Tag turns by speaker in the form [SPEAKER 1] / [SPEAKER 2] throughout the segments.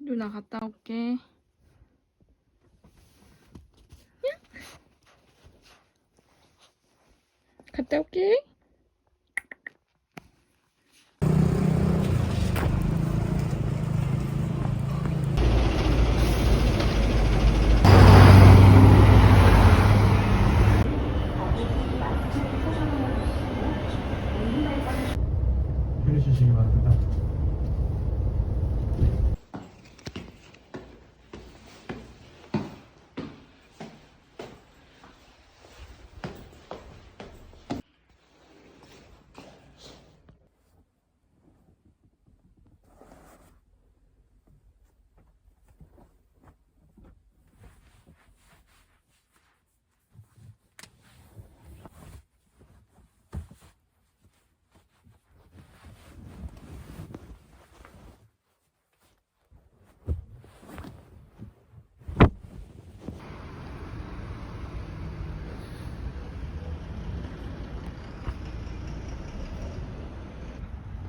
[SPEAKER 1] 누나 갔다 올게. 갔다 올게.
[SPEAKER 2] 해주시기 바랍니다.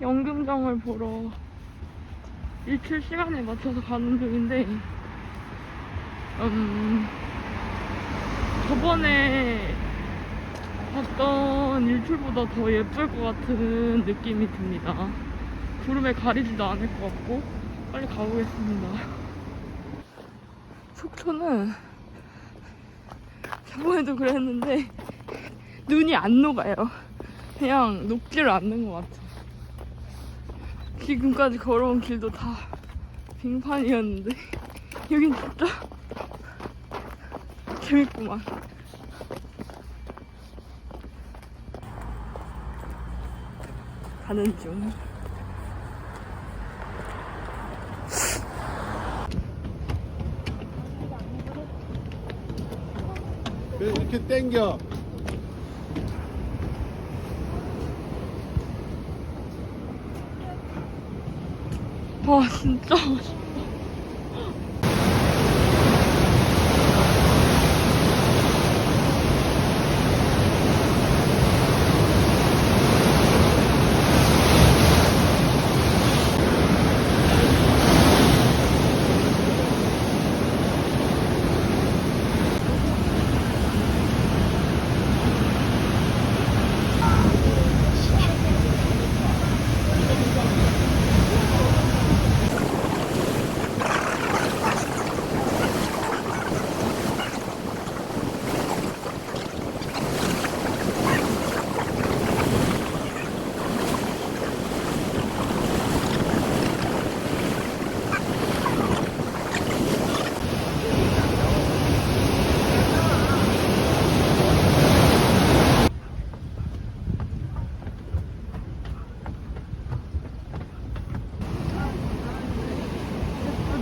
[SPEAKER 1] 연금장을 보러 일출 시간에 맞춰서 가는 중인데 저번에 봤던 일출보다 더 예쁠 것 같은 느낌이 듭니다. 구름에 가리지도 않을 것 같고 빨리 가보겠습니다. 속초는 저번에도 그랬는데 눈이 안 녹아요. 그냥 녹지를 않는 것 같아. 지금까지 걸어온 길도 다 빙판이었는데 여긴 진짜 재밌구만. 가는 중.
[SPEAKER 2] 그래 이렇게 당겨.
[SPEAKER 1] 와 진짜 멋있다.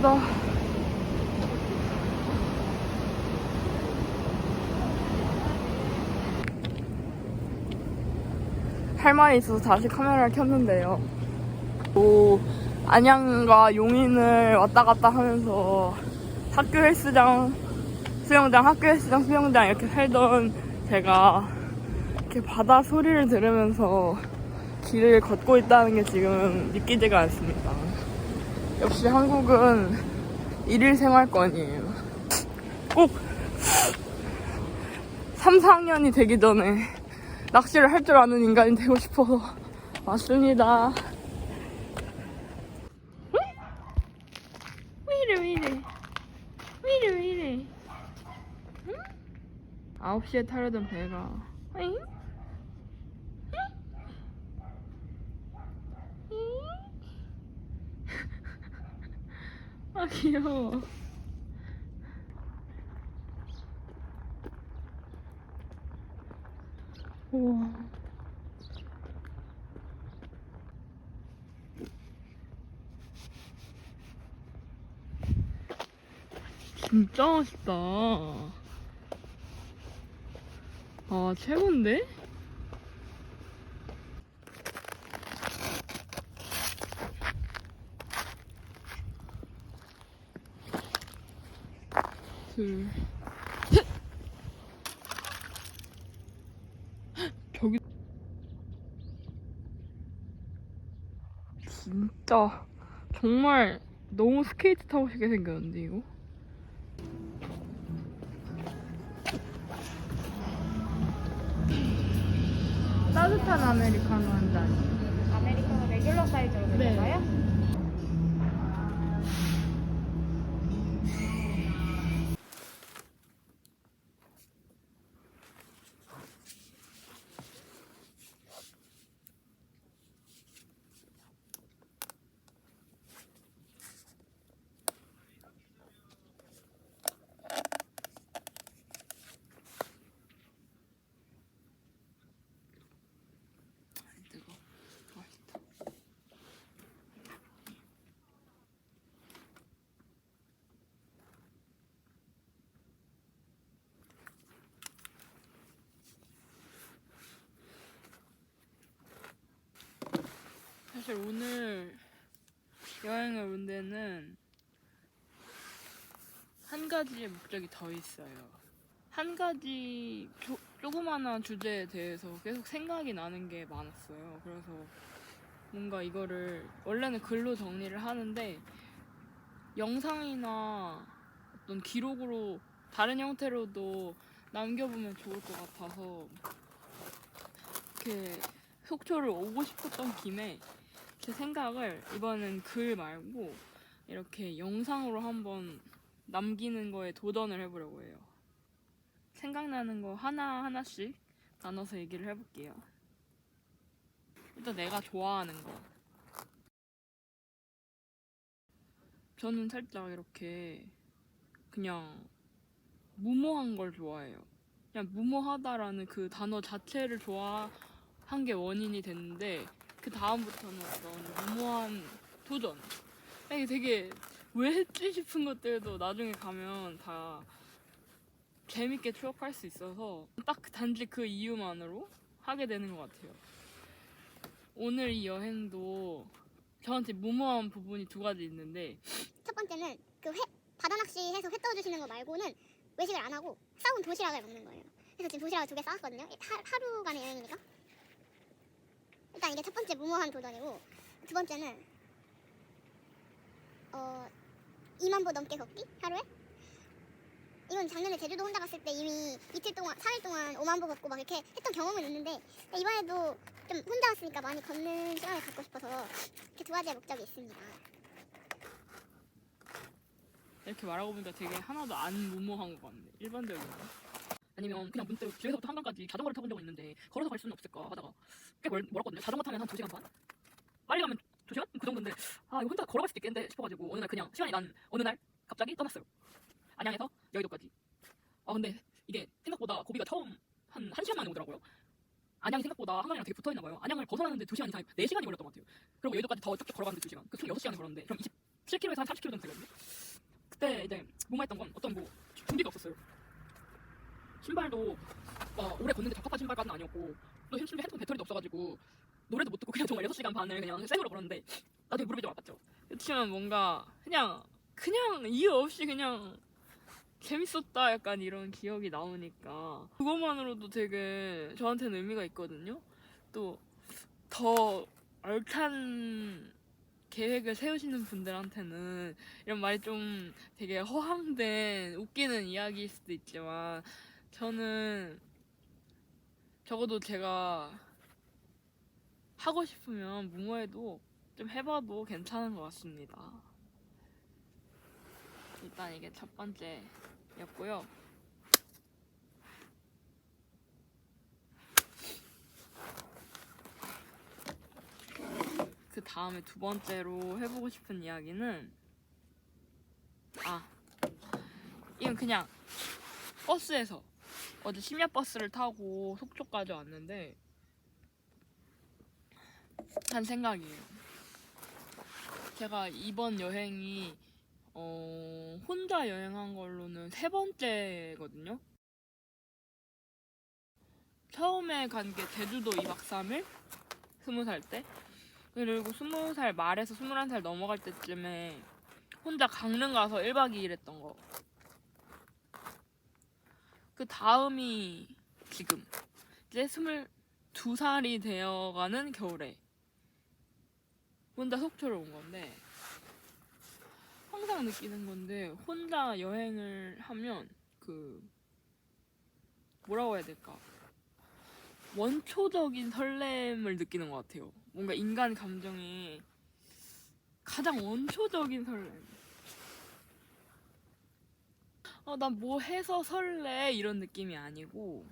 [SPEAKER 1] 예쁘다. 할 말이 있어서 다시 카메라를 켰는데요. 안양과 용인을 왔다 갔다 하면서 학교 헬스장, 수영장, 학교 헬스장, 수영장 이렇게 살던 제가 이렇게 바다 소리를 들으면서 길을 걷고 있다는 게 지금 믿기지가 않습니다. 역시 한국은 일일 생활권이에요. 꼭 3, 4학년이 되기 전에 낚시를 할 줄 아는 인간이 되고 싶어서 왔습니다. 왜 이래? 응? 9시에 타려던 배가 응? 아 귀여워. 우와. 진짜 맛있다. 아, 최고인데? 둘, 셋! 저기 진짜 정말 너무 스케이트 타고 싶게 생겼는데 이거? 따뜻한 아메리카노 한 잔.
[SPEAKER 3] 아메리카노 레귤러 사이즈로 드릴까요?
[SPEAKER 1] 뜨거. 맛있다. 사실 오늘 여행을 온 데는 한 가지의 목적이 더 있어요. 한 가지 조그마한 주제에 대해서 계속 생각이 나는 게 많았어요. 그래서 뭔가 이거를 원래는 글로 정리를 하는데 영상이나 어떤 기록으로 다른 형태로도 남겨보면 좋을 것 같아서 이렇게 속초를 오고 싶었던 김에 제 생각을 이번엔 글 말고 이렇게 영상으로 한번 남기는 거에 도전을 해보려고 해요. 생각나는 거 하나하나씩 나눠서 얘기를 해볼게요. 일단 내가 좋아하는 거. 저는 살짝 이렇게 그냥 무모한 걸 좋아해요. 그냥 무모하다라는 그 단어 자체를 좋아한 게 원인이 됐는데 그 다음부터는 어떤 무모한 도전. 이게 되게 왜 했지 싶은 것들도 나중에 가면 다 재밌게 추억할 수 있어서 딱 단지 그 이유만으로 하게 되는 것 같아요. 오늘 이 여행도 저한테 무모한 부분이 두 가지 있는데
[SPEAKER 4] 첫 번째는 그 바다 낚시해서 회 떠주시는 거 말고는 외식을 안 하고 싸운 도시락을 먹는 거예요. 그래서 지금 도시락을 2개 싸왔거든요. 하루간의 여행이니까. 일단 이게 첫 번째 무모한 도전이고, 두 번째는 2만 보 넘게 걷기 하루에. 이건 작년에 제주도 혼자 갔을 때 이미 이틀 동안 4일 동안 5만 보 걷고 막 이렇게 했던 경험은 있는데, 이번에도 좀 혼자 왔으니까 많이 걷는 시간을 갖고 싶어서 이렇게 두 가지의 목적이 있습니다.
[SPEAKER 1] 이렇게 말하고 보니까 되게 하나도 안 무모한 것 같네. 일반적인 거. 아니면 그냥 문득 집에서부터 한강까지 자전거를 타본 적은 있는데 걸어서 갈 수는 없을까 하다가 꽤 멀었거든요. 자전거 타면 한 2시간 반? 빨리 가면 2시간? 그 정도인데 이거 혼자 걸어갈 수도 있겠는데 싶어가지고 어느 날 그냥 시간이 난 어느 날 갑자기 떠났어요. 안양에서 여의도까지. 근데 이게 생각보다 고비가 처음 한 1시간 만에 오더라고요. 안양이 생각보다 한강이랑 되게 붙어있나 봐요. 안양을 벗어나는데 2시간 이상, 4시간이 걸렸던 것 같아요. 그리고 여의도까지 더 쭉쭉 걸어가는데 2시간. 총 6시간을 걸었는데 그럼 27km에서 한 30km 정도 되거든요. 그때 이제 무모했던 건 어떤 준비가 없었어요. 신발도 오래 걷는데 적합한 신발까지는 아니었고 또 핸드폰 배터리도 없어가지고 노래도 못 듣고 그냥 정말 6시간 반을 그냥 생으로 걸었는데 나중에 무릎이 좀 아팠죠. 그렇지만 뭔가 그냥 이유 없이 그냥 재밌었다 약간 이런 기억이 나오니까 그것만으로도 되게 저한테는 의미가 있거든요. 또 더 알찬 계획을 세우시는 분들한테는 이런 말이 좀 되게 허황된 웃기는 이야기일 수도 있지만 저는 적어도 제가 하고 싶으면 무모해도 좀 해봐도 괜찮은 것 같습니다. 일단 이게 첫 번째였고요. 그 다음에 두 번째로 해보고 싶은 이야기는 이건 그냥 버스에서 어제 심야 버스를 타고 속초까지 왔는데 한 생각이에요. 제가 이번 여행이 혼자 여행한 걸로는 3번째거든요. 처음에 간 게 제주도 2박 3일? 20살 때. 그리고 20살 말에서 21살 넘어갈 때쯤에 혼자 강릉 가서 1박 2일 했던 거. 그 다음이 지금 이제 22살이 되어가는 겨울에 혼자 속초를 온 건데, 항상 느끼는 건데 혼자 여행을 하면 뭐라고 해야 될까, 원초적인 설렘을 느끼는 것 같아요. 뭔가 인간 감정의 가장 원초적인 설렘. 난 뭐 해서 설레 이런 느낌이 아니고,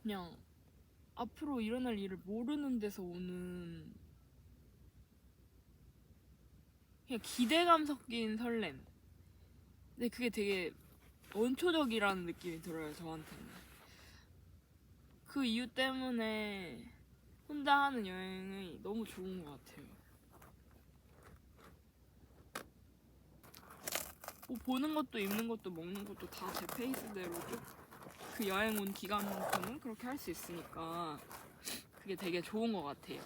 [SPEAKER 1] 그냥 앞으로 일어날 일을 모르는 데서 오는 그냥 기대감 섞인 설렘. 근데 그게 되게 원초적이라는 느낌이 들어요, 저한테는. 그 이유 때문에 혼자 하는 여행이 너무 좋은 것 같아요. 뭐 보는 것도 입는 것도 먹는 것도 다 제 페이스대로 쭉 그 여행 온 기간만큼은 그렇게 할 수 있으니까 그게 되게 좋은 것 같아요.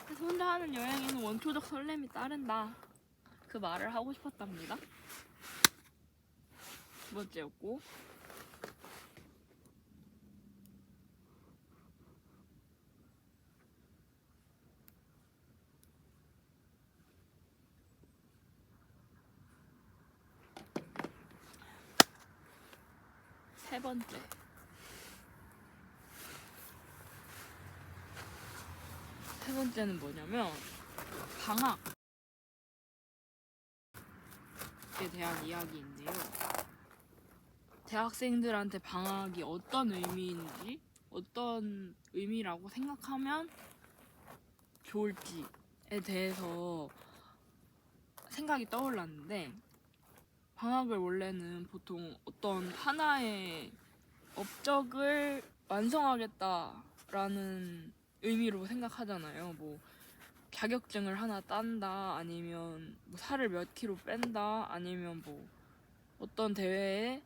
[SPEAKER 1] 그래서 혼자 하는 여행에는 원초적 설렘이 따른다, 그 말을 하고 싶었답니다. 2번째였고, 세 번째는 뭐냐면 방학에 대한 이야기인데요. 대학생들한테 방학이 어떤 의미인지, 어떤 의미라고 생각하면 좋을지에 대해서 생각이 떠올랐는데, 방학을 원래는 보통 어떤 하나의 업적을 완성하겠다라는 의미로 생각하잖아요. 뭐 자격증을 하나 딴다, 아니면 뭐 살을 몇 킬로 뺀다, 아니면 뭐 어떤 대회에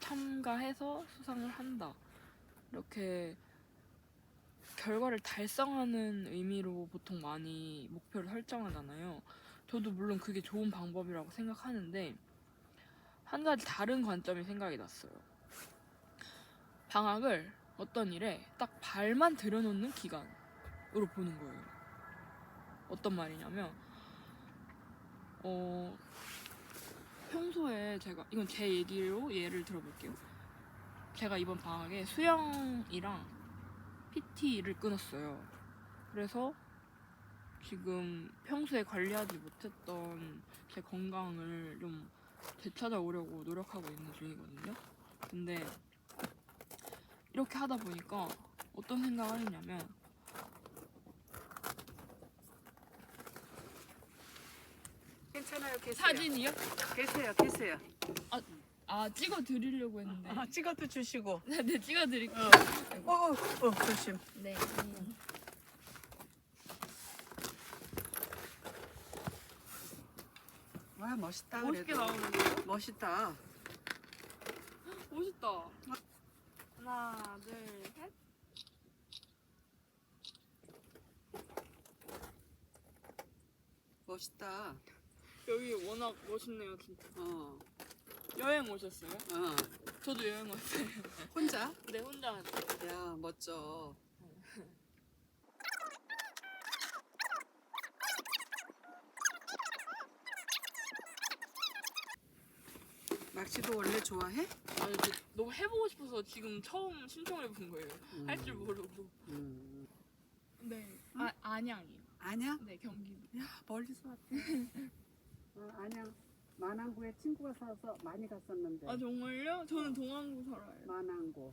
[SPEAKER 1] 참가해서 수상을 한다, 이렇게 결과를 달성하는 의미로 보통 많이 목표를 설정하잖아요. 저도 물론 그게 좋은 방법이라고 생각하는데, 한 가지 다른 관점이 생각이 났어요. 방학을 어떤 일에 딱 발만 들여놓는 기간으로 보는 거예요. 어떤 말이냐면, 평소에 제가, 이건 제 얘기로 예를 들어볼게요. 제가 이번 방학에 수영이랑 PT를 끊었어요. 그래서 지금 평소에 관리하지 못했던 제 건강을 좀 되찾아오려고 노력하고 있는 중이거든요. 근데 이렇게 하다 보니까 어떤 생각을 했냐면,
[SPEAKER 5] 괜찮아요. 계세요.
[SPEAKER 1] 사진이요?
[SPEAKER 5] 계세요.
[SPEAKER 1] 찍어 드리려고 했는데.
[SPEAKER 5] 찍어도 주시고.
[SPEAKER 1] 네, 찍어 드릴게요.
[SPEAKER 5] 조심.
[SPEAKER 1] 네.
[SPEAKER 5] 와, 멋있다.
[SPEAKER 1] 멋있게
[SPEAKER 5] 그래도.
[SPEAKER 1] 나오는데요?
[SPEAKER 5] 멋있다.
[SPEAKER 1] 멋있다. 하나, 둘, 셋.
[SPEAKER 5] 멋있다.
[SPEAKER 1] 여기 워낙 멋있네요, 진짜.
[SPEAKER 5] 어.
[SPEAKER 1] 여행 오셨어요?
[SPEAKER 5] 어.
[SPEAKER 1] 저도 여행 왔어요.
[SPEAKER 5] 혼자?
[SPEAKER 1] 네, 혼자 왔어요.
[SPEAKER 5] 야, 멋져. 낚시도 원래 좋아해?
[SPEAKER 1] 아니, 저 너무 해보고 싶어서 지금 처음 신청해본 거예요. 할 줄 모르고. 네. 안양이요.
[SPEAKER 5] 안양?
[SPEAKER 1] 네, 경기도.
[SPEAKER 5] 야, 멀리서 왔다. 안양 만안구에 친구가 살아서 많이 갔었는데.
[SPEAKER 1] 아, 정말요? 저는 동안구 살아요.
[SPEAKER 5] 만안구.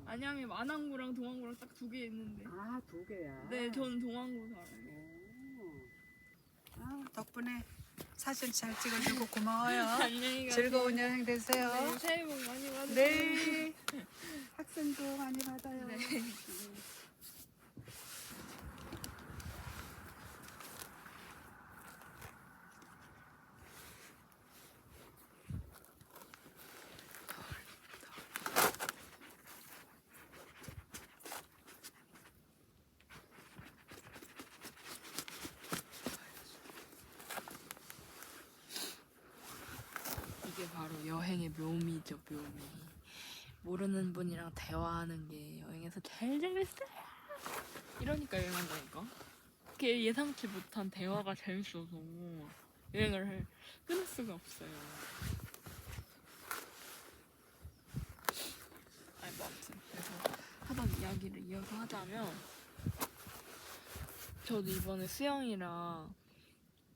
[SPEAKER 1] 안양에 만안구랑 동안구랑 딱 2개 있는데.
[SPEAKER 5] 아, 2개야.
[SPEAKER 1] 네, 저는 동안구 살아요.
[SPEAKER 5] 덕분에 사진 잘 찍어주고 고마워요.
[SPEAKER 1] 안녕히 가세요.
[SPEAKER 5] 즐거운 여행 되세요.
[SPEAKER 1] 네, 새해 복 많이 받으세요.
[SPEAKER 5] 네. 학생도 많이 받아요.
[SPEAKER 1] 여행의 묘미죠, 묘미. 모르는 분이랑 대화하는 게 여행에서 제일 재밌어요. 이러니까 여행한다니까. 그게 예상치 못한 대화가 재밌어서 여행을 끊을 수가 없어요. 아니 뭐 아무튼 그래서 하던 이야기를 이어서 하자면, 저도 이번에 수영이랑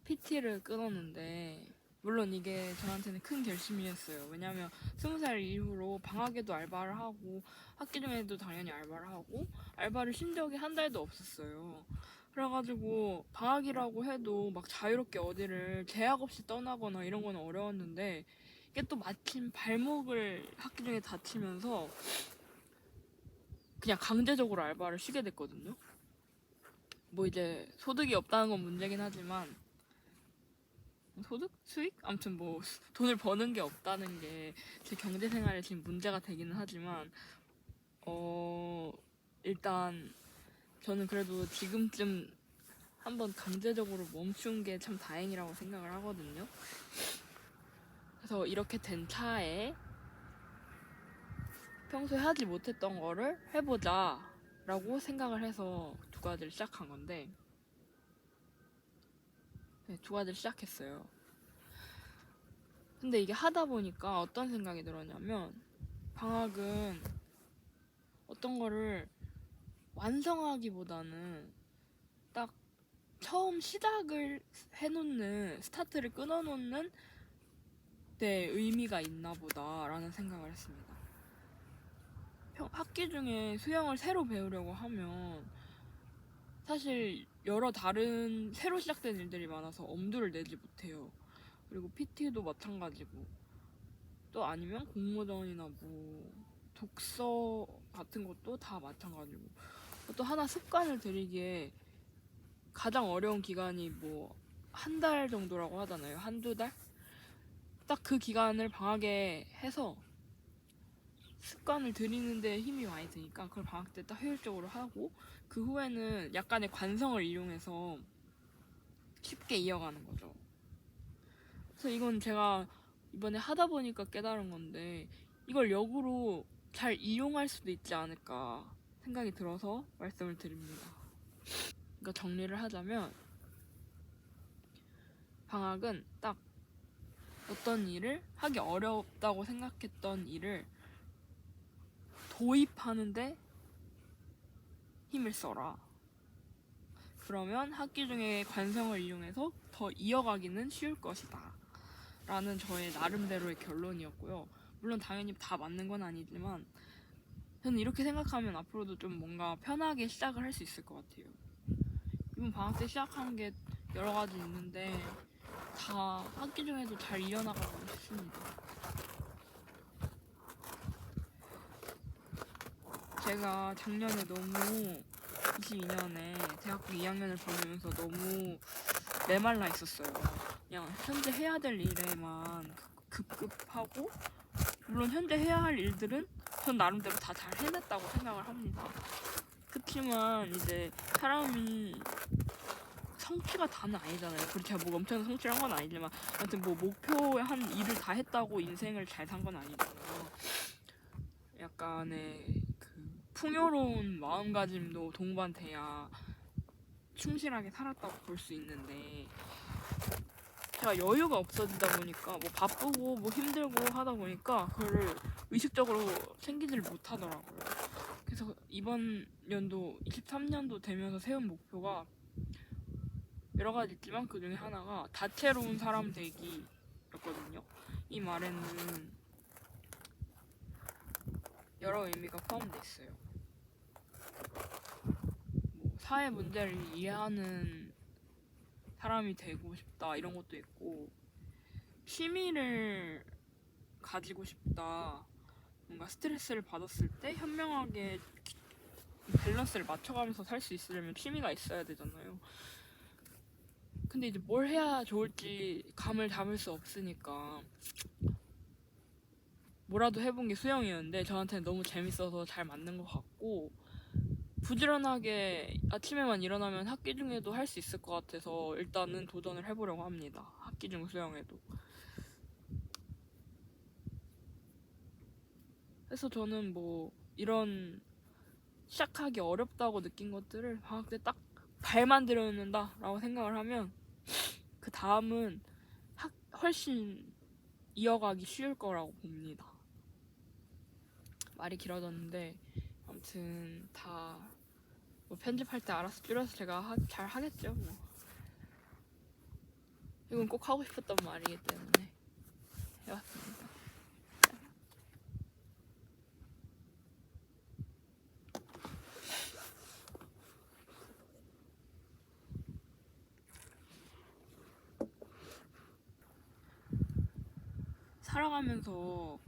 [SPEAKER 1] PT를 끊었는데, 물론 이게 저한테는 큰 결심이었어요. 왜냐면 20살 이후로 방학에도 알바를 하고 학기 중에도 당연히 알바를 하고 알바를 쉰 적이 한 달도 없었어요. 그래가지고 방학이라고 해도 막 자유롭게 어디를 제약 없이 떠나거나 이런 건 어려웠는데, 이게 또 마침 발목을 학기 중에 다치면서 그냥 강제적으로 알바를 쉬게 됐거든요. 뭐 이제 소득이 없다는 건 문제긴 하지만, 소득? 수익? 아무튼 뭐 돈을 버는 게 없다는 게 제 경제 생활에 지금 문제가 되기는 하지만, 일단 저는 그래도 지금쯤 한번 강제적으로 멈춘 게 참 다행이라고 생각을 하거든요. 그래서 이렇게 된 차에 평소에 하지 못했던 거를 해보자 라고 생각을 해서 두 가지를 시작한 건데, 네, 두 가지를 시작했어요. 근데 이게 하다 보니까 어떤 생각이 들었냐면, 방학은 어떤 거를 완성하기보다는 딱 처음 시작을 해놓는, 스타트를 끊어놓는 데 의미가 있나 보다라는 생각을 했습니다. 학기 중에 수영을 새로 배우려고 하면 사실 여러 다른 새로 시작된 일들이 많아서 엄두를 내지 못해요. 그리고 PT도 마찬가지고, 또 아니면 공모전이나 뭐 독서 같은 것도 다 마찬가지고, 또 하나 습관을 들이기에 가장 어려운 기간이 뭐 한 달 정도라고 하잖아요. 한두 달? 딱 그 기간을 방학에 해서 습관을 들이는데 힘이 많이 드니까 그걸 방학 때 딱 효율적으로 하고, 그 후에는 약간의 관성을 이용해서 쉽게 이어가는 거죠. 그래서 이건 제가 이번에 하다 보니까 깨달은 건데, 이걸 역으로 잘 이용할 수도 있지 않을까 생각이 들어서 말씀을 드립니다. 그러니까 정리를 하자면, 방학은 딱 어떤 일을 하기 어렵다고 생각했던 일을 도입하는데 힘을 써라. 그러면 학기 중에 관성을 이용해서 더 이어가기는 쉬울 것이다 라는 저의 나름대로의 결론이었고요. 물론 당연히 다 맞는 건 아니지만, 저는 이렇게 생각하면 앞으로도 좀 뭔가 편하게 시작을 할 수 있을 것 같아요. 이번 방학 때 시작한 게 여러 가지 있는데 다 학기 중에도 잘 이어나가고 싶습니다. 제가 작년에 너무 22년에 대학교 2학년을 보내면서 너무 메말라 있었어요. 그냥 현재 해야 될 일에만 급급하고, 물론 현재 해야 할 일들은 전 나름대로 다 잘 해냈다고 생각을 합니다. 그치만 이제 사람이 성취가 다는 아니잖아요. 그리고 제가 뭐 엄청난 성취를 한 건 아니지만, 아무튼 뭐 목표에 한 일을 다 했다고 인생을 잘 산 건 아니잖아요. 약간의 그 풍요로운 마음가짐도 동반돼야 충실하게 살았다고 볼 수 있는데, 제가 여유가 없어지다 보니까 뭐 바쁘고 뭐 힘들고 하다 보니까 그거를 의식적으로 챙기지를 못하더라고요. 그래서 이번 연도 23년도 되면서 세운 목표가 여러 가지 있지만 그 중에 하나가 다채로운 사람 되기였거든요. 이 말에는 여러 의미가 포함되어 있어요. 뭐 사회 문제를 이해하는 사람이 되고 싶다 이런 것도 있고, 취미를 가지고 싶다, 뭔가 스트레스를 받았을 때 현명하게 밸런스를 맞춰가면서 살 수 있으려면 취미가 있어야 되잖아요. 근데 이제 뭘 해야 좋을지 감을 잡을 수 없으니까 뭐라도 해본 게 수영이었는데, 저한테는 너무 재밌어서 잘 맞는 것 같고, 부지런하게 아침에만 일어나면 학기 중에도 할 수 있을 것 같아서 일단은 도전을 해보려고 합니다. 학기 중 수영에도. 그래서 저는 뭐 이런 시작하기 어렵다고 느낀 것들을 방학 때 딱 발만 들여놓는다 라고 생각을 하면 그 다음은 훨씬 이어가기 쉬울 거라고 봅니다. 말이 길어졌는데 아무튼 다 뭐 편집할 때 알아서 줄여서 제가 잘 하겠죠. 뭐. 이건 꼭 하고 싶었던 말이기 때문에 해봤습니다. 살아가면서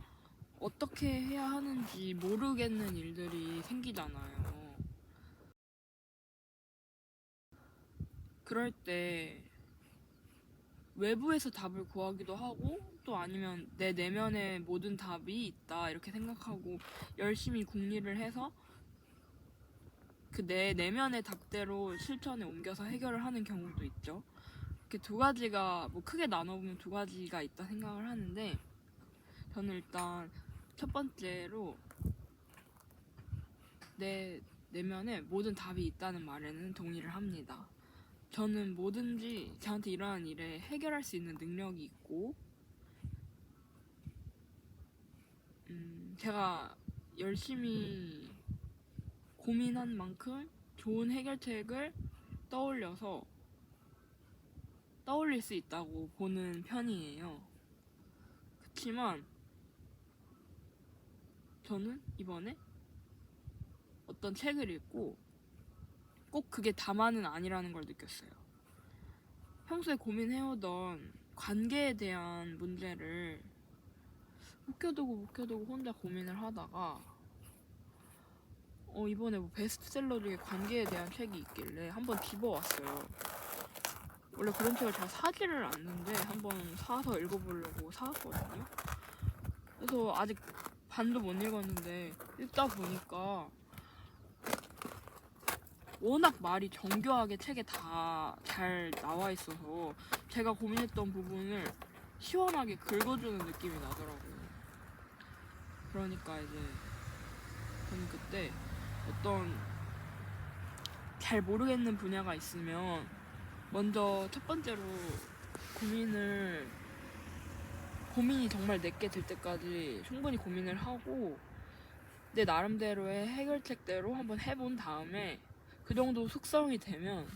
[SPEAKER 1] 어떻게 해야 하는지 모르겠는 일들이 생기잖아요. 그럴 때 외부에서 답을 구하기도 하고 또 아니면 내 내면에 모든 답이 있다 이렇게 생각하고 열심히 궁리를 해서 그 내 내면의 답대로 실천에 옮겨서 해결을 하는 경우도 있죠. 이렇게 두 가지가 뭐 크게 나눠보면 두 가지가 있다 생각을 하는데 저는 일단 첫 번째로 내 내면에 모든 답이 있다는 말에는 동의를 합니다. 저는 뭐든지 저한테 일어난 일에 해결할 수 있는 능력이 있고 제가 열심히 고민한 만큼 좋은 해결책을 떠올릴 수 있다고 보는 편이에요. 그렇지만 저는 이번에 어떤 책을 읽고 꼭 그게 다만은 아니라는 걸 느꼈어요. 평소에 고민해오던 관계에 대한 문제를 묵혀두고 혼자 고민을 하다가 이번에 뭐 베스트셀러 중에 관계에 대한 책이 있길래 한번 집어왔어요. 원래 그런 책을 잘 사지를 않는데 한번 사서 읽어보려고 사왔거든요. 그래서 아직 반도 못 읽었는데 읽다 보니까 워낙 말이 정교하게 책에 다 잘 나와 있어서 제가 고민했던 부분을 시원하게 긁어주는 느낌이 나더라고요. 그러니까 이제 저는 그때 어떤 잘 모르겠는 분야가 있으면 먼저 첫 번째로 고민이 정말 내게 들 때까지 충분히 고민을 하고 내 나름대로의 해결책대로 한번 해본 다음에 그 정도 숙성이 되면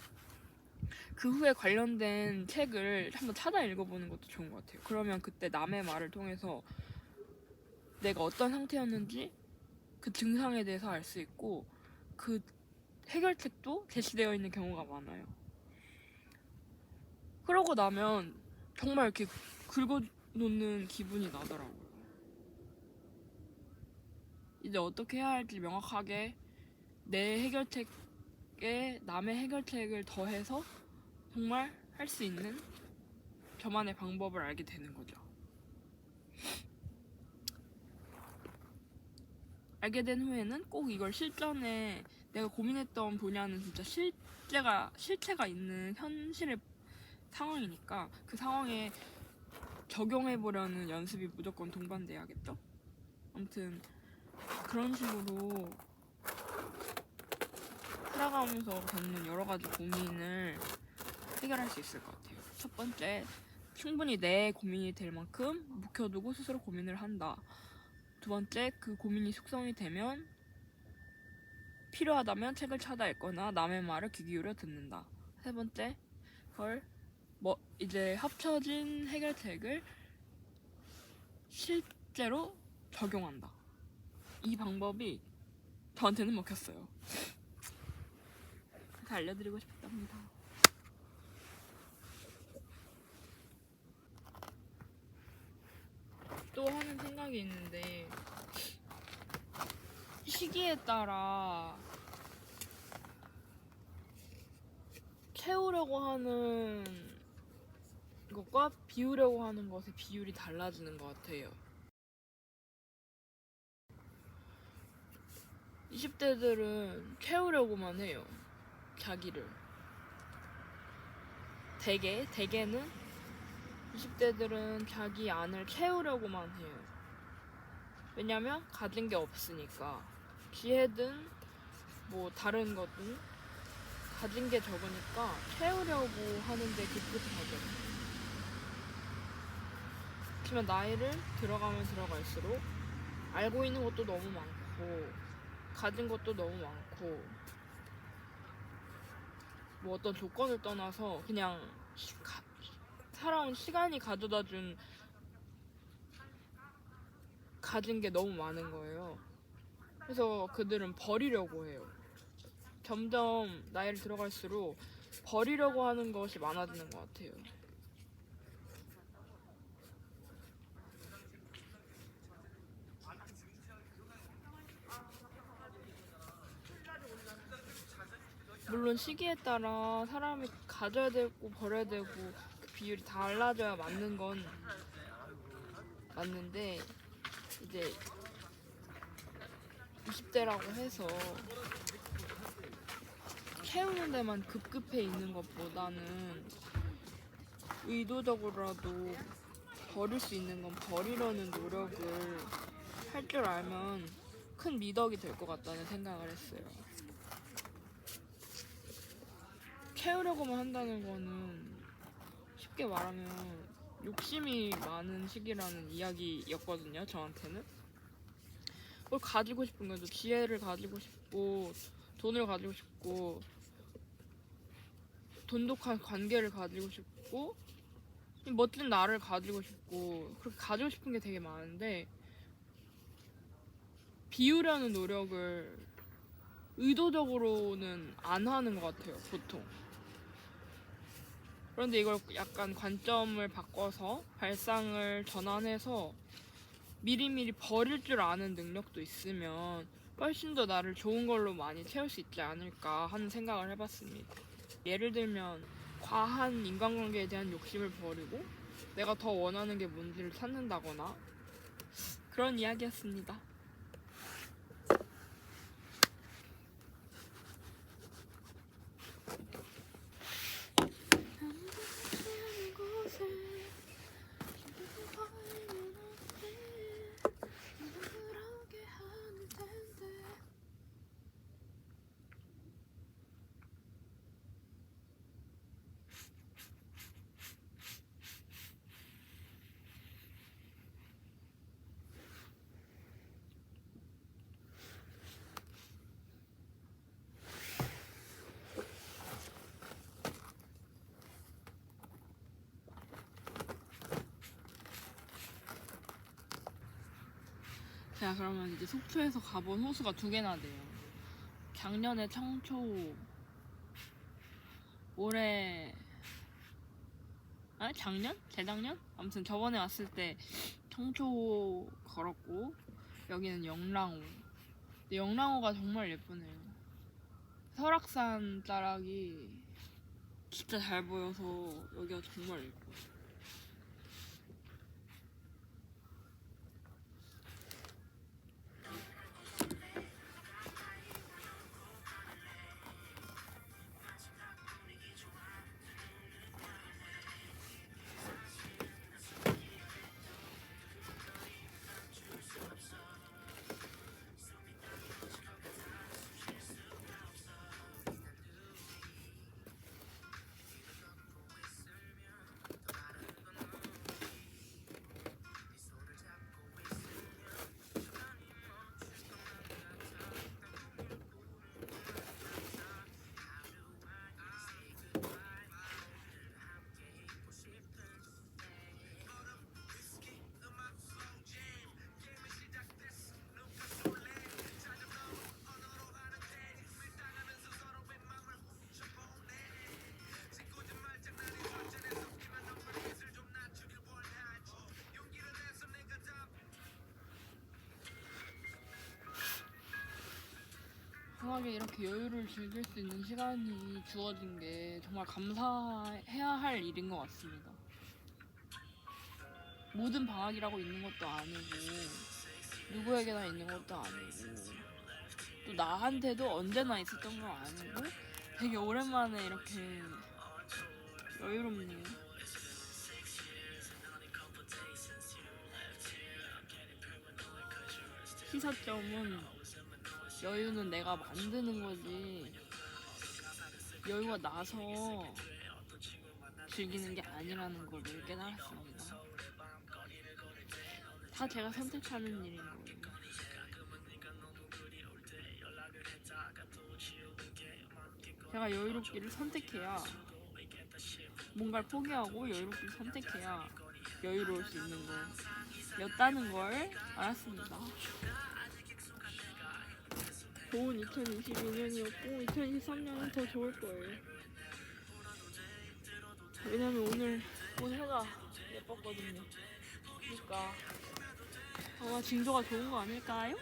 [SPEAKER 1] 그 후에 관련된 책을 한번 찾아 읽어보는 것도 좋은 것 같아요. 그러면 그때 남의 말을 통해서 내가 어떤 상태였는지 그 증상에 대해서 알 수 있고 그 해결책도 제시되어 있는 경우가 많아요. 그러고 나면 정말 이렇게 긁어놓는 기분이 나더라고요. 이제 어떻게 해야 할지 명확하게 내 해결책에 남의 해결책을 더해서 정말 할 수 있는 저만의 방법을 알게 되는 거죠. 알게 된 후에는 꼭 이걸 실전에 내가 고민했던 분야는 진짜 실체가 있는 현실의 상황이니까 그 상황에 적용해보려는 연습이 무조건 동반돼야겠죠? 아무튼 그런 식으로 살아가면서 겪는 여러 가지 고민을 해결할 수 있을 것 같아요. 첫 번째, 충분히 내 고민이 될 만큼 묵혀두고 스스로 고민을 한다. 두 번째, 그 고민이 숙성이 되면 필요하다면 책을 찾아 읽거나 남의 말을 귀 기울여 듣는다. 세 번째, 이제 합쳐진 해결책을 실제로 적용한다. 이 방법이 저한테는 먹혔어요. 그래서 알려드리고 싶답니다. 또 하는 생각이 있는데 시기에 따라 채우려고 하는 것과 비우려고 하는 것의 비율이 달라지는 것 같아요. 20대들은 채우려고만 해요. 자기를. 대개는 20대들은 자기 안을 채우려고만 해요. 왜냐면 가진 게 없으니까. 기회든 뭐 다른 거든 가진 게 적으니까 채우려고 하는데 급급하죠. 하지만 나이를 들어가면 들어갈수록 알고 있는 것도 너무 많고 가진 것도 너무 많고 뭐 어떤 조건을 떠나서 그냥 살아온 시간이 가져다준 가진 게 너무 많은 거예요. 그래서 그들은 버리려고 해요. 점점 나이를 들어갈수록 버리려고 하는 것이 많아지는 것 같아요. 물론 시기에 따라 사람이 가져야 되고 버려야 되고 그 비율이 달라져야 맞는 건 맞는데 이제 20대라고 해서 채우는 데만 급급해 있는 것보다는 의도적으로라도 버릴 수 있는 건 버리려는 노력을 할 줄 알면 큰 미덕이 될 것 같다는 생각을 했어요. 채우려고만 한다는 거는 쉽게 말하면 욕심이 많은 시기라는 이야기였거든요, 저한테는. 뭘 가지고 싶은 거죠. 지혜를 가지고 싶고 돈을 가지고 싶고 돈독한 관계를 가지고 싶고 멋진 나를 가지고 싶고 그렇게 가지고 싶은 게 되게 많은데 비우려는 노력을 의도적으로는 안 하는 것 같아요, 보통. 그런데 이걸 약간 관점을 바꿔서 발상을 전환해서 미리미리 버릴 줄 아는 능력도 있으면 훨씬 더 나를 좋은 걸로 많이 채울 수 있지 않을까 하는 생각을 해봤습니다. 예를 들면 과한 인간관계에 대한 욕심을 버리고 내가 더 원하는 게 뭔지를 찾는다거나 그런 이야기였습니다. 자, 그러면 이제 속초에서 가본 호수가 2개나 돼요. 작년에 청초, 올해 작년? 재작년? 아무튼 저번에 왔을 때 청초 걸었고 여기는 영랑호. 근데 영랑호가 정말 예쁘네요. 설악산 자락이 진짜 잘 보여서 여기가 정말 예뻐요. 편하게 이렇게 여유를 즐길 수 있는 시간이 주어진 게 정말 감사해야 할 일인 것 같습니다. 모든 방학이라고 있는 것도 아니고 누구에게나 있는 것도 아니고 또 나한테도 언제나 있었던 거 아니고 되게 오랜만에 이렇게 여유롭네요. 시사점은 여유는 내가 만드는 거지 여유가 나서 즐기는 게 아니라는 거를 깨달았습니다. 다 제가 선택하는 일인 거예요. 제가 여유롭기를 선택해야 뭔가를 포기하고 여유롭기를 선택해야 여유로울 수 있는 거였다는 걸 알았습니다. 좋은 2022년이었고 2023년은 더 좋을 거예요. 왜냐면 오늘 해가 예뻤거든요. 그러니까 아마 징조가 좋은 거 아닐까요?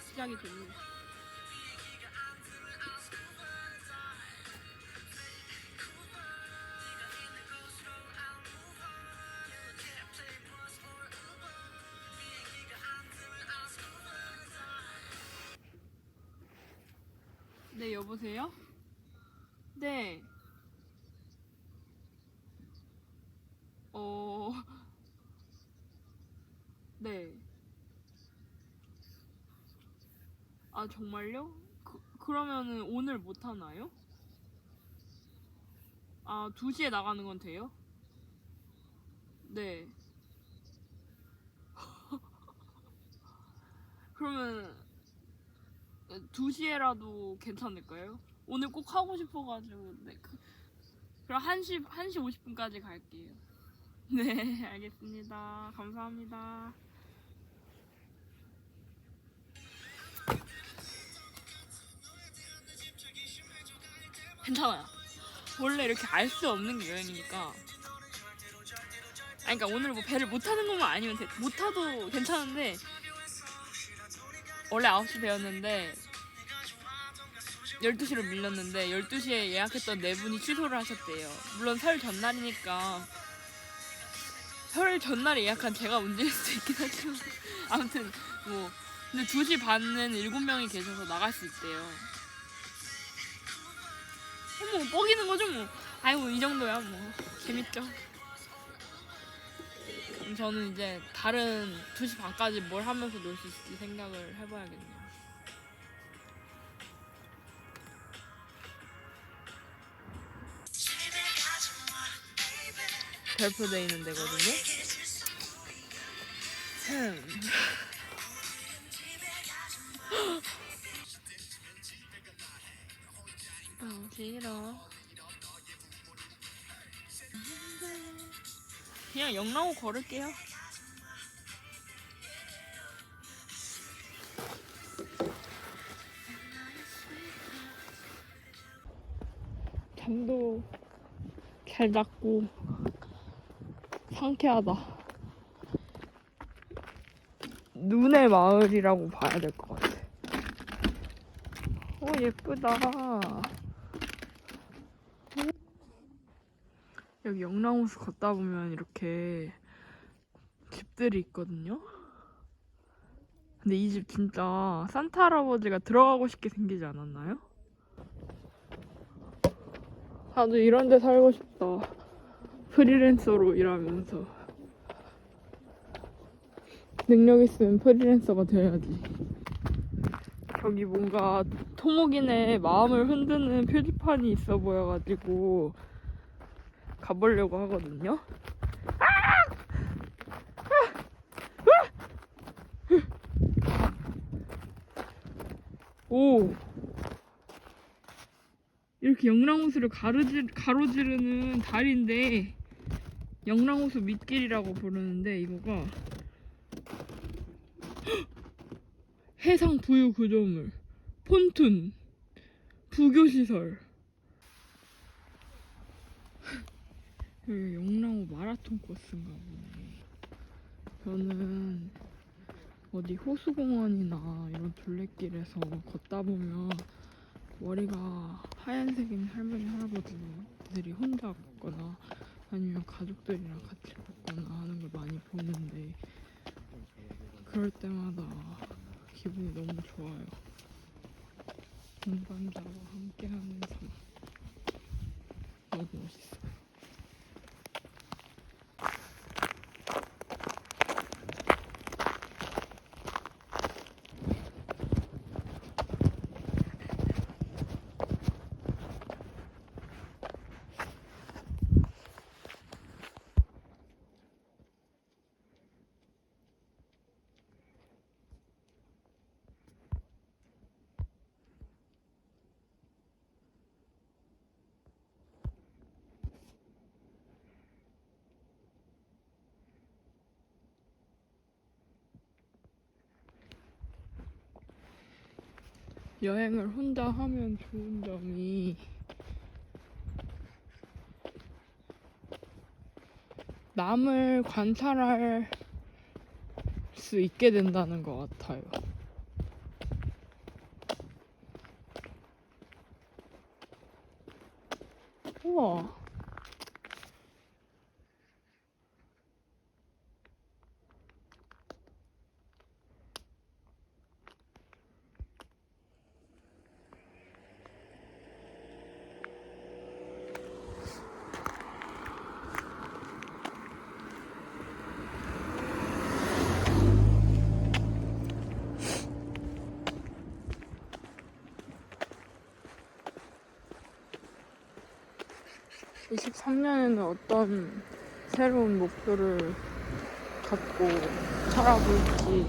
[SPEAKER 1] 시작이 좋네요. 네, 여보세요? 네. 네. 아, 정말요? 그러면은 오늘 못 하나요? 아, 2시에 나가는 건 돼요? 네. 그러면 2시에라도 괜찮을까요? 오늘 꼭 하고 싶어가지고. 네. 그럼 1시 50분까지 갈게요. 네, 알겠습니다. 감사합니다. 괜찮아요. 원래 이렇게 알 수 없는 게 여행이니까. 아니, 그러니까 오늘 뭐 배를 못 타는 것만 아니면 못 타도 괜찮은데 원래 9시 배였는데 12시로 밀렸는데 12시에 예약했던 4분이 취소를 하셨대요. 물론 설 전날이니까 설 전날에 예약한 제가 문제일 수도 있긴 하지만 아무튼 뭐 근데 2시 반은 7명이 계셔서 나갈 수 있대요. 뭐 뻐기는 거죠 뭐. 아이고 이 정도야 뭐. 재밌죠. 그럼 저는 이제 다른 2시 반까지 뭘 하면서 놀 수 있을지 생각을 해봐야겠네요. 별표 돼 있는 데거든요. 싫어. 그냥 영랑호 걸을게요. 잠도 잘 잤고 상쾌하다. 눈의 마을이라고 봐야 될 것 같아. 오, 예쁘다. 여기 영랑호수 걷다 보면 이렇게 집들이 있거든요. 근데 이 집 진짜 산타 할아버지가 들어가고 싶게 생기지 않았나요? 나도 이런 데 살고 싶다. 프리랜서로 일하면서. 능력 있으면 프리랜서가 돼야지. 저기 뭔가 토목인의 마음을 흔드는 표지판이 있어 보여가지고 가보려고 하거든요. 오! 이렇게 영랑호수를 가로지르는 다리인데 영랑호수 밑길이라고 부르는데 이거가 해상 부유 구조물, 폰툰, 부교시설. 여기 영랑호 마라톤 코스인가 보네. 저는 어디 호수공원이나 이런 둘레길에서 걷다 보면 머리가 하얀색인 할머니, 할아버지들이 혼자 걷거나 아니면 가족들이랑 같이 걷거나 하는 걸 많이 보는데 그럴 때마다 기분이 너무 좋아요. 동반자와 함께하는 삶 너무 멋있어요. 여행을 혼자 하면 좋은 점이 남을 관찰할 수 있게 된다는 것 같아요. 우와. (23년에는) 어떤 새로운 목표를 갖고 살아볼지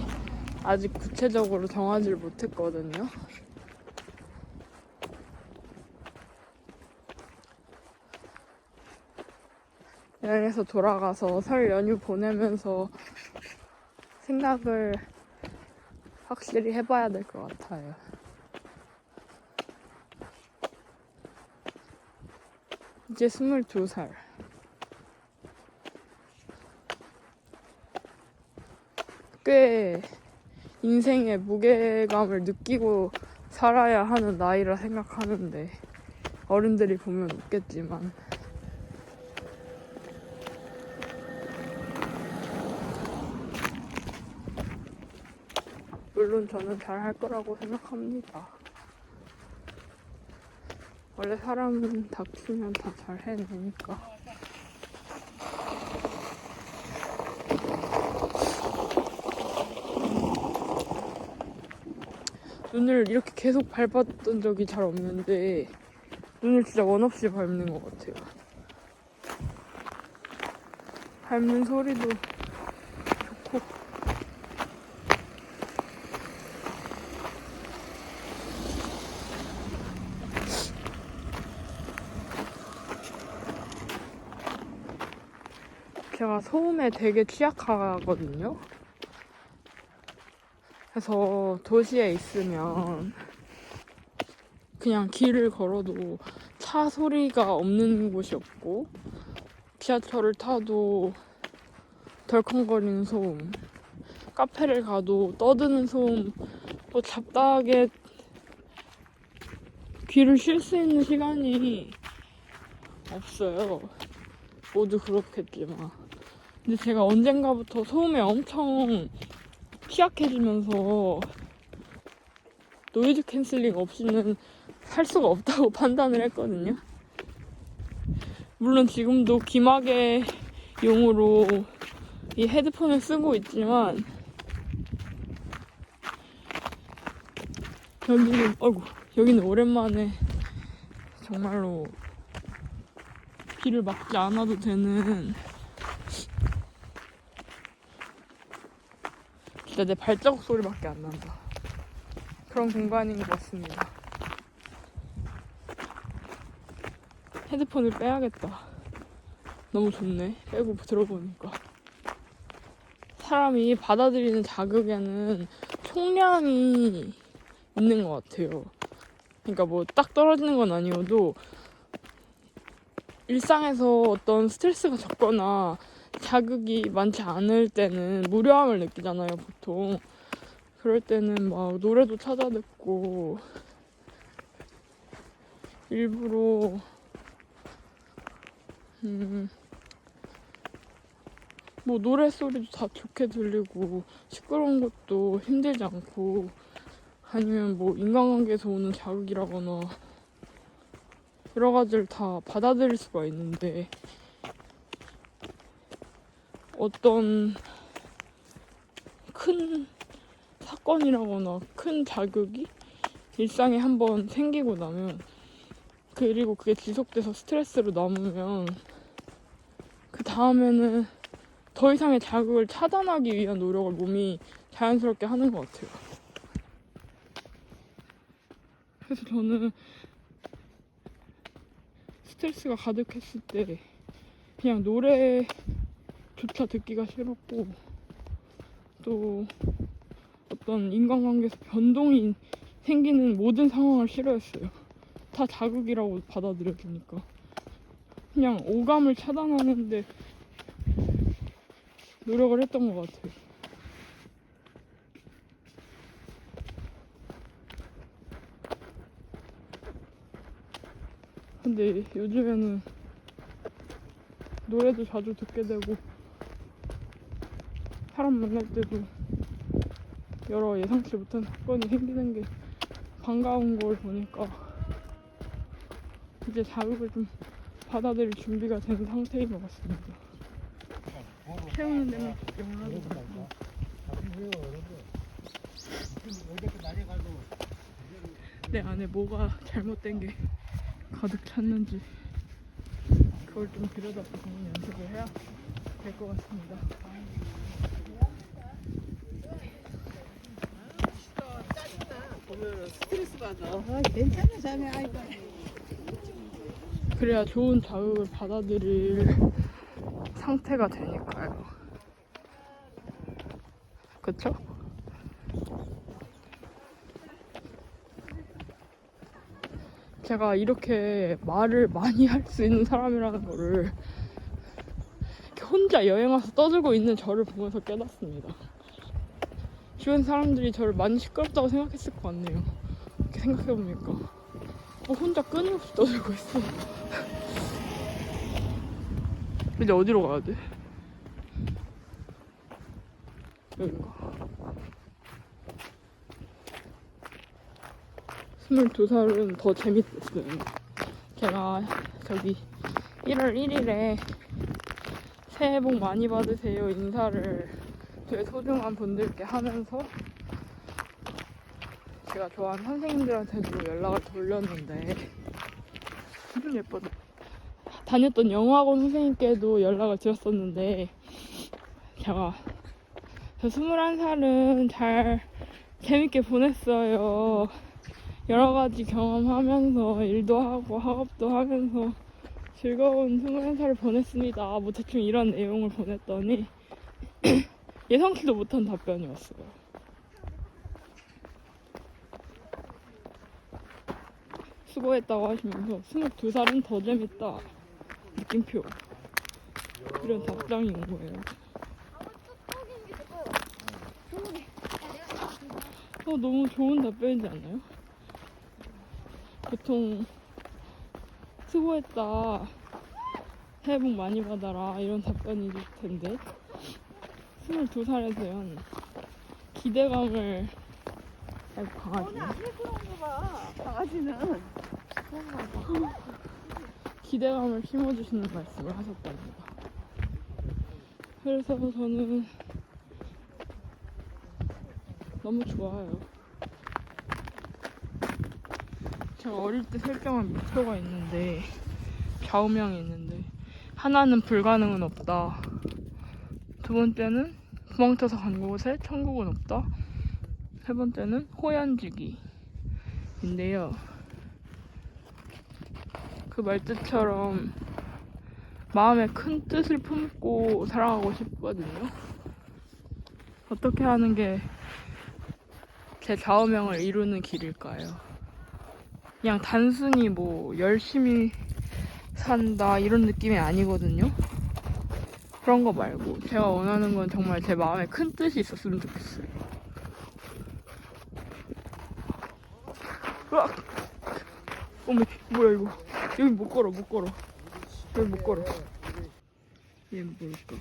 [SPEAKER 1] 아직 구체적으로 정하지 못했거든요. 여행에서 돌아가서 설 연휴 보내면서 생각을 확실히 해봐야 될 것 같아요. 이제 22살. 꽤 인생의 무게감을 느끼고 살아야 하는 나이라 생각하는데 어른들이 보면 웃겠지만 물론 저는 잘할 거라고 생각합니다. 원래 사람은 닥치면 다 잘 해내니까. 눈을 이렇게 계속 밟았던 적이 잘 없는데 눈을 진짜 원 없이 밟는 것 같아요. 밟는 소리도 좋고 제가 소음에 되게 취약하거든요. 그래서 도시에 있으면 그냥 길을 걸어도 차 소리가 없는 곳이 없고 지하철을 타도 덜컹거리는 소음, 카페를 가도 떠드는 소음, 뭐 잡다하게 귀를 쉴 수 있는 시간이 없어요. 모두 그렇겠지만. 근데 제가 언젠가부터 소음에 엄청 취약해지면서 노이즈 캔슬링 없이는 살 수가 없다고 판단을 했거든요. 물론 지금도 귀마개 용으로 이 헤드폰을 쓰고 있지만 여기는 오랜만에 정말로 귀를 막지 않아도 되는 진짜 내 발자국 소리밖에 안 난다. 그런 공간인 것 같습니다. 헤드폰을 빼야겠다. 너무 좋네. 빼고 들어보니까. 사람이 받아들이는 자극에는 총량이 있는 것 같아요. 그러니까 뭐 딱 떨어지는 건 아니어도 일상에서 어떤 스트레스가 적거나 자극이 많지 않을 때는 무료함을 느끼잖아요, 보통. 그럴 때는 막 노래도 찾아 듣고 일부러 뭐 노래 소리도 다 좋게 들리고 시끄러운 것도 힘들지 않고 아니면 뭐 인간관계에서 오는 자극이라거나 여러 가지를 다 받아들일 수가 있는데 어떤 큰 사건이라거나 큰 자극이 일상에 한번 생기고 나면 그리고 그게 지속돼서 스트레스로 남으면 그 다음에는 더 이상의 자극을 차단하기 위한 노력을 몸이 자연스럽게 하는 것 같아요. 그래서 저는 스트레스가 가득했을 때 그냥 노래조차 듣기가 싫었고 또 어떤 인간관계에서 변동이
[SPEAKER 6] 생기는 모든 상황을 싫어했어요. 다 자극이라고 받아들여주니까. 그냥 오감을 차단하는데 노력을 했던 것 같아요. 근데 요즘에는 노래도 자주 듣게 되고 사람 만날 때도 여러 예상치 못한 사건이 생기는 게 반가운 걸 보니까 이제 자극을 좀 받아들일 준비가 된 상태인 것 같습니다. 채우는 데만 영화도 보고. 내 안에 뭐가 잘못된 게 가득 찼는지 그걸 좀 들여다보는 연습을 해야 될 것 같습니다.
[SPEAKER 5] 스트레스 받아. 괜찮아, 자네. 아이고.
[SPEAKER 6] 그래야 좋은 자극을 받아들일 상태가 되니까요. 그쵸? 제가 이렇게 말을 많이 할 수 있는 사람이라는 거를 이렇게 혼자 여행 와서 떠들고 있는 저를 보면서 깨닫습니다. 주변 사람들이 저를 많이 시끄럽다고 생각했을 것 같네요. 이렇게 생각해보니까 혼자 끊임없이 떠들고 있어. 이제 어디로 가야 돼? 여긴가? 22살은 더 재밌었어요. 제가 저기 1월 1일에 새해 복 많이 받으세요 인사를 되게 소중한 분들께 하면서 제가 좋아하는 선생님들한테도 연락을 돌렸는데 기분 예쁘다. 다녔던 영어학원 선생님께도 연락을 드렸었는데 제가 저 21살은 잘 재밌게 보냈어요. 여러 가지 경험하면서 일도 하고 학업도 하면서 즐거운 21살을 보냈습니다. 뭐 대충 이런 내용을 보냈더니 예상치도 못한 답변이 왔어요. 수고했다고 하시면서 22살은 더 재밌다. 느낌표. 이런 답장이 온 거예요. 너무 좋은 답변이지 않나요? 보통 수고했다, 새해 복 많이 받아라 이런 답변이 될 텐데 22살에 대한 기대감을 강아지
[SPEAKER 5] 강아지는
[SPEAKER 6] 기대감을 심어주시는 말씀을 하셨답니다. 그래서 저는 너무 좋아요. 제가 어릴 때 설정한 목표가 있는데 좌우명이 있는데 하나는 불가능은 없다. 두 번째는 도망쳐서 간 곳에 천국은 없다. 세 번째는 호연지기인데요. 그 말뜻처럼 마음에 큰 뜻을 품고 살아가고 싶거든요. 어떻게 하는 게 제 좌우명을 이루는 길일까요? 그냥 단순히 뭐 열심히 산다 이런 느낌이 아니거든요. 그런 거 말고 제가 원하는 건 정말 제 마음에 큰 뜻이 있었으면 좋겠어요. 으악! 어머, 뭐야 이거. 여기 못 걸어. 여기 못 걸어. 얘는 뭘까?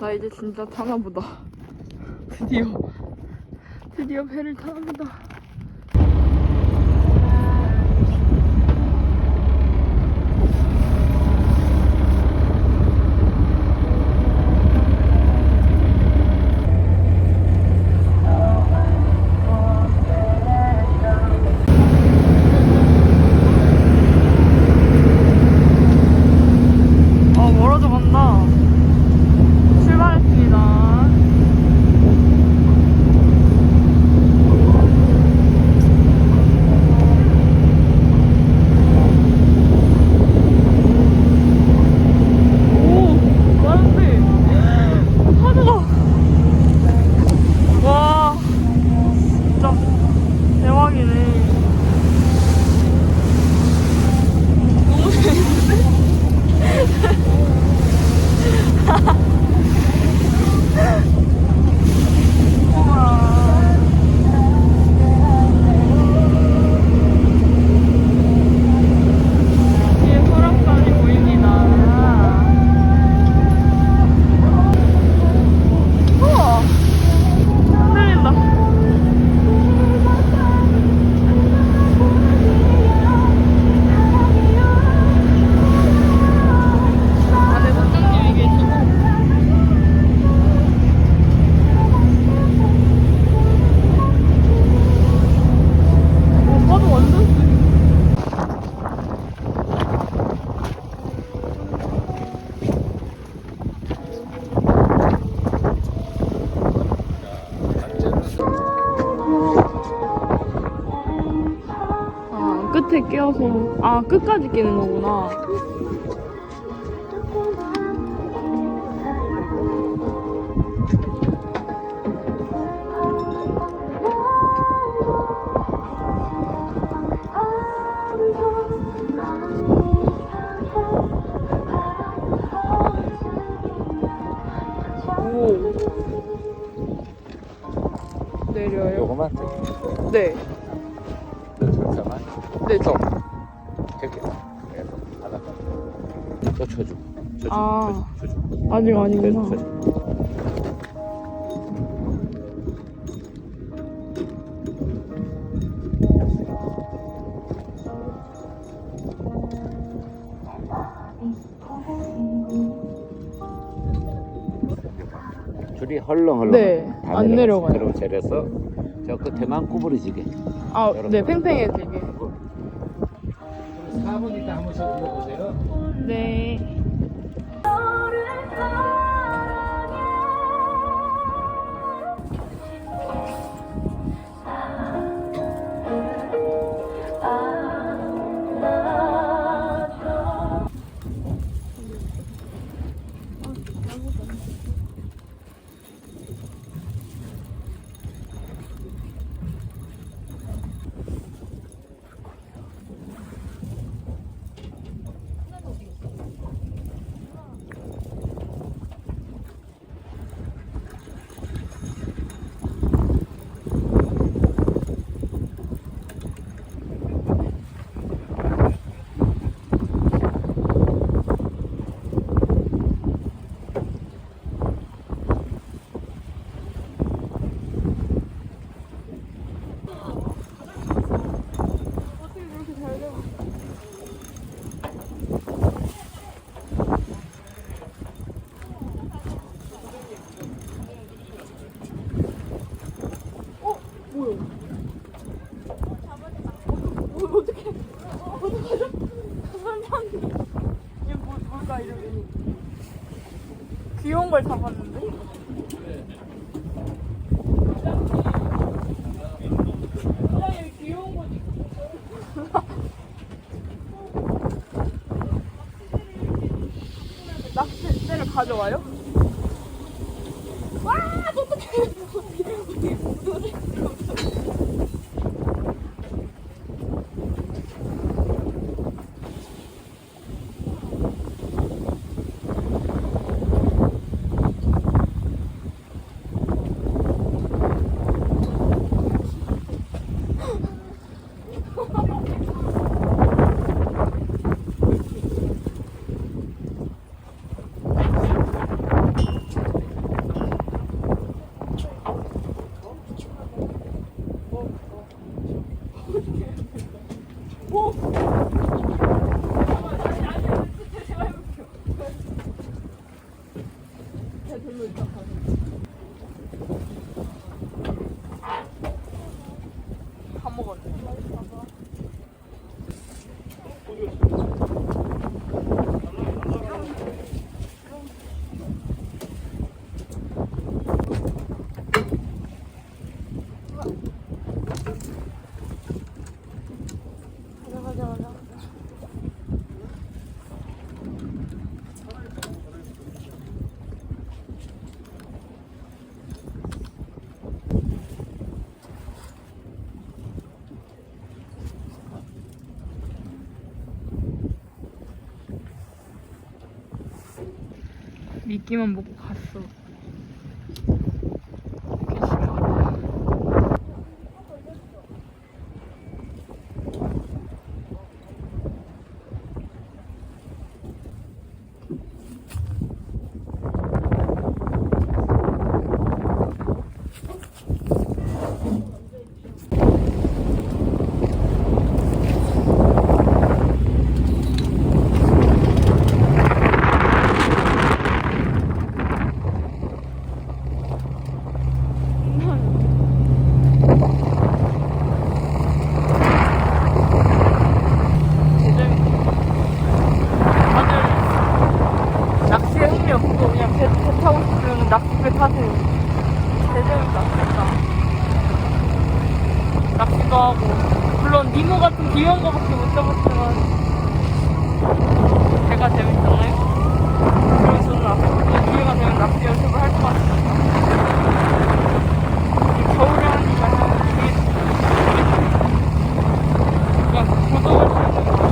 [SPEAKER 6] 나 이제 진짜 타나 보다. 드디어 배를 타나 보다. 멀어져 간다. 출발했습니다. 오, 많은데. 하늘아. 와, 진짜 대박이네. 너무 재밌는데? 뒤에 설악산이 보입니다. 우와, 흔들린다. 안에 선장님이 계시고. 오, 파도 완전 세. 아, 끝에 끼어서. 아, 끝까지 끼는 거구나. 오. 내려요?
[SPEAKER 7] 요거만
[SPEAKER 6] 네.
[SPEAKER 7] 잠깐만
[SPEAKER 6] 네, 저.
[SPEAKER 7] 이렇게 그래서 바닷가 저 쳐주고
[SPEAKER 6] 아.
[SPEAKER 7] 쳐주고
[SPEAKER 6] 아직 아니구나.
[SPEAKER 7] 줄이 헐렁헐렁
[SPEAKER 6] 네,
[SPEAKER 7] 다
[SPEAKER 6] 안 내려가요.
[SPEAKER 7] 그리고 저래서 저 끝에만 구부러지게
[SPEAKER 6] 아, 네, 팽팽해지게.
[SPEAKER 7] 4분 있다 한 번씩 올려보세요.
[SPEAKER 6] 네. 귀여운 걸 잡았는데? 귀여운 거 낚싯대를 가져와요? 와, 어떡해. 다 먹었네. 미끼만 보고 갔어. 되게 싫어. 다들 낚시에 흥미 없고 그냥 배 타고 싶으면 낚시배 타세요. 대재밌다, 진짜. 낚시도 하고 물론 니모 같은 귀여운 거밖에 못 잡았지만 배가 재밌잖아요. 그래서 저는 앞으로 기회가 되면 낚시 연습을 할 것 같습니다. 겨울에 하니까 그냥 고독할 수 있는 거.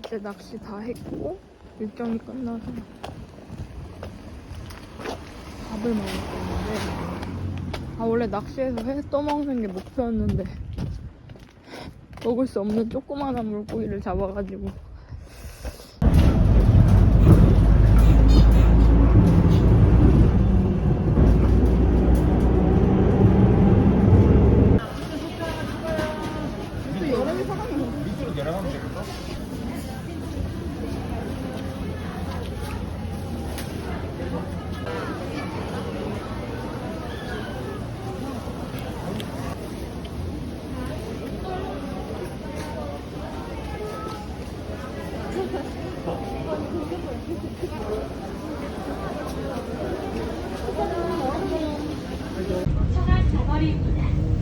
[SPEAKER 6] 이제 낚시 다 했고 일정이 끝나서 밥을 먹을 건데 원래 낚시해서 회 떠먹는 게 목표였는데 먹을 수 없는 조그마한 물고기를 잡아가지고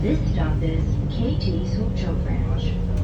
[SPEAKER 8] This stop is KT Sukcho Branch.